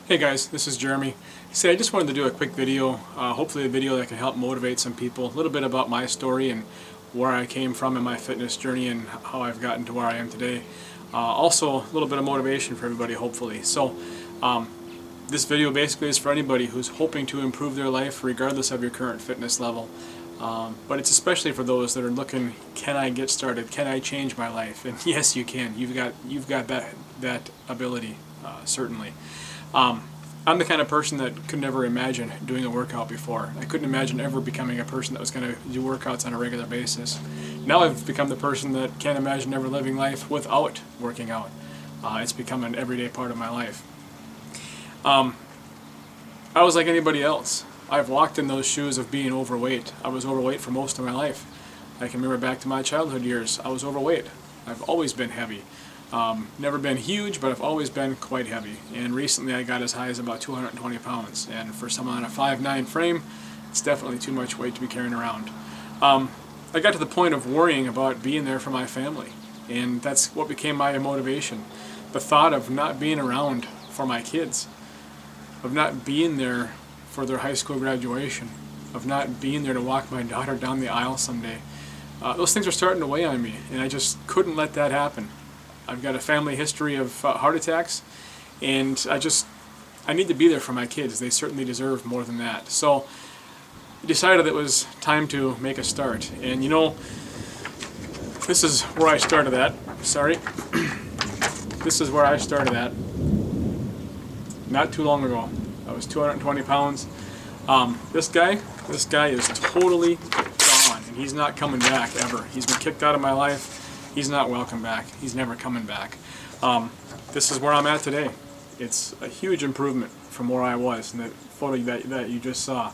Hey guys, this is Jeremy. I just wanted to do a quick video, hopefully a video that can help motivate some people, a little bit about my story and where I came from in my fitness journey and how I've gotten to where I am today. Also a little bit of motivation for everybody, hopefully. This video basically is for anybody who's hoping to improve their life regardless of your current fitness level. But it's especially for those that are looking, can I get started? Can I change my life? And yes, you can. You've got that ability, certainly. I'm the kind of person that could never imagine doing a workout before. I couldn't imagine ever becoming a person that was going to do workouts on a regular basis. Now I've become the person that can't imagine ever living life without working out. It's become an everyday part of my life. I was like anybody else. I've walked in those shoes of being overweight. I was overweight for most of my life. I can remember back to my childhood years, I was overweight. I've always been heavy. Never been huge, but I've always been quite heavy. And recently I got as high as about 220 pounds. And for someone on a 5'9" frame, it's definitely too much weight to be carrying around. I got to the point of worrying about being there for my family. And that's what became my motivation. The thought of not being around for my kids, of not being there for their high school graduation, of not being there to walk my daughter down the aisle someday. Those things are starting to weigh on me, and I just couldn't let that happen. I've got a family history of heart attacks, and I need to be there for my kids. They certainly deserve more than that. So I decided it was time to make a start. And you know, this is where I started at. Sorry. This is where I started at. Not too long ago. I was 220 pounds. This guy is totally gone, and he's not coming back ever. He's been kicked out of my life. He's not welcome back. He's never coming back. This is where I'm at today. It's a huge improvement from where I was in the photo that you just saw.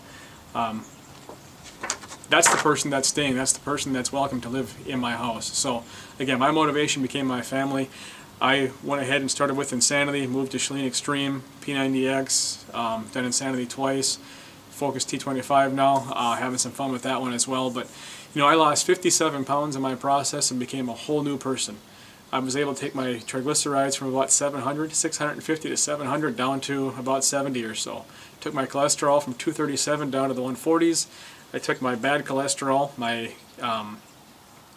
That's the person that's staying. That's the person that's welcome to live in my house. So again, my motivation became my family. I went ahead and started with Insanity, moved to Chalene Extreme, P90X, done Insanity twice, Focus T25 now, having some fun with that one as well. But you know, I lost 57 pounds in my process and became a whole new person. I was able to take my triglycerides from about 650 to 700 down to about 70 or so. Took my cholesterol from 237 down to the 140s. I took my bad cholesterol, my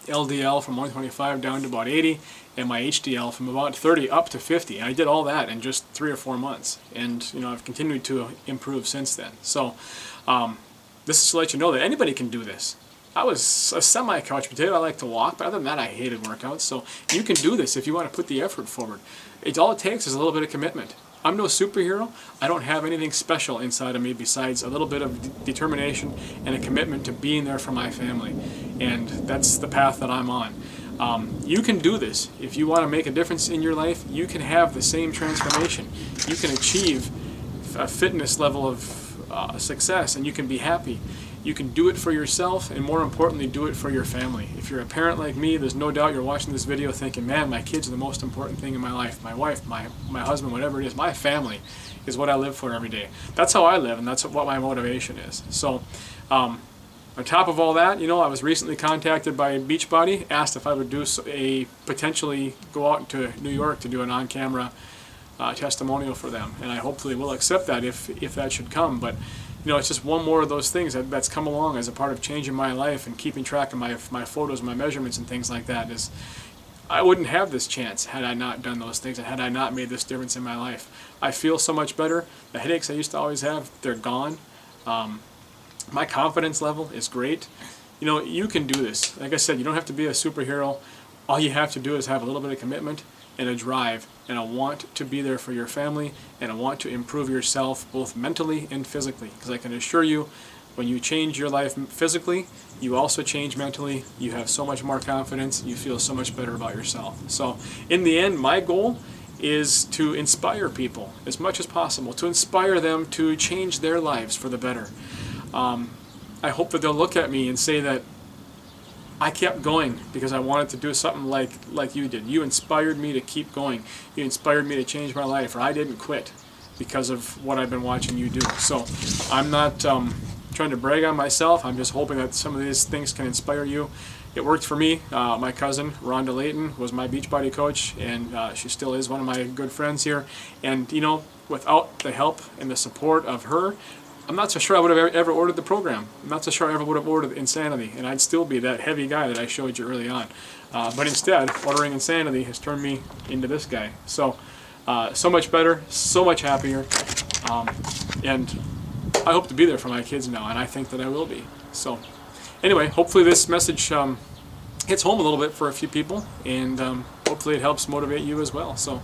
LDL from 125 down to about 80, and my HDL from about 30 up to 50. And I did all that in just 3 or 4 months. And you know, I've continued to improve since then. So this is to let you know that anybody can do this. I was a semi-couch potato. I like to walk, but other than that, I hated workouts. So you can do this if you want to put the effort forward. All it takes is a little bit of commitment. I'm no superhero. I don't have anything special inside of me besides a little bit of determination and a commitment to being there for my family. And that's the path that I'm on. You can do this. If you want to make a difference in your life, you can have the same transformation. You can achieve a fitness level of success, and you can be happy. You can do it for yourself, and more importantly, do it for your family. If you're a parent like me, there's no doubt you're watching this video thinking, man, my kids are the most important thing in my life. My wife, my husband, whatever it is, my family is what I live for every day. That's how I live, and that's what my motivation is. So on top of all that, you know, I was recently contacted by Beachbody, asked if I would potentially go out to New York to do an on-camera testimonial for them, and I hopefully will accept that if that should come. But you know, it's just one more of those things that's come along as a part of changing my life and keeping track of my photos, my measurements, and things like that. I wouldn't have this chance had I not done those things and had I not made this difference in my life. I feel so much better. The headaches I used to always have, they're gone. My confidence level is great. You know, you can do this. Like I said, you don't have to be a superhero. All you have to do is have a little bit of commitment and a drive and a want to be there for your family and a want to improve yourself both mentally and physically. Because I can assure you, when you change your life physically, you also change mentally. You have so much more confidence. You feel so much better about yourself. So in the end, my goal is to inspire people as much as possible, to inspire them to change their lives for the better. I hope that they'll look at me and say that I kept going because I wanted to do something like you did. You inspired me to keep going. You inspired me to change my life, or I didn't quit because of what I've been watching you do. So I'm not trying to brag on myself. I'm just hoping that some of these things can inspire you. It worked for me. My cousin, Rhonda Layton, was my Beachbody coach, and she still is one of my good friends here. And, you know, without the help and the support of her, I'm not so sure I would have ever ordered the program. I'm not so sure I ever would have ordered Insanity, and I'd still be that heavy guy that I showed you early on. But instead, ordering Insanity has turned me into this guy. So, so much better, so much happier, and I hope to be there for my kids now, and I think that I will be. So, anyway, hopefully this message hits home a little bit for a few people, and hopefully it helps motivate you as well. So,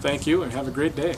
thank you, and have a great day.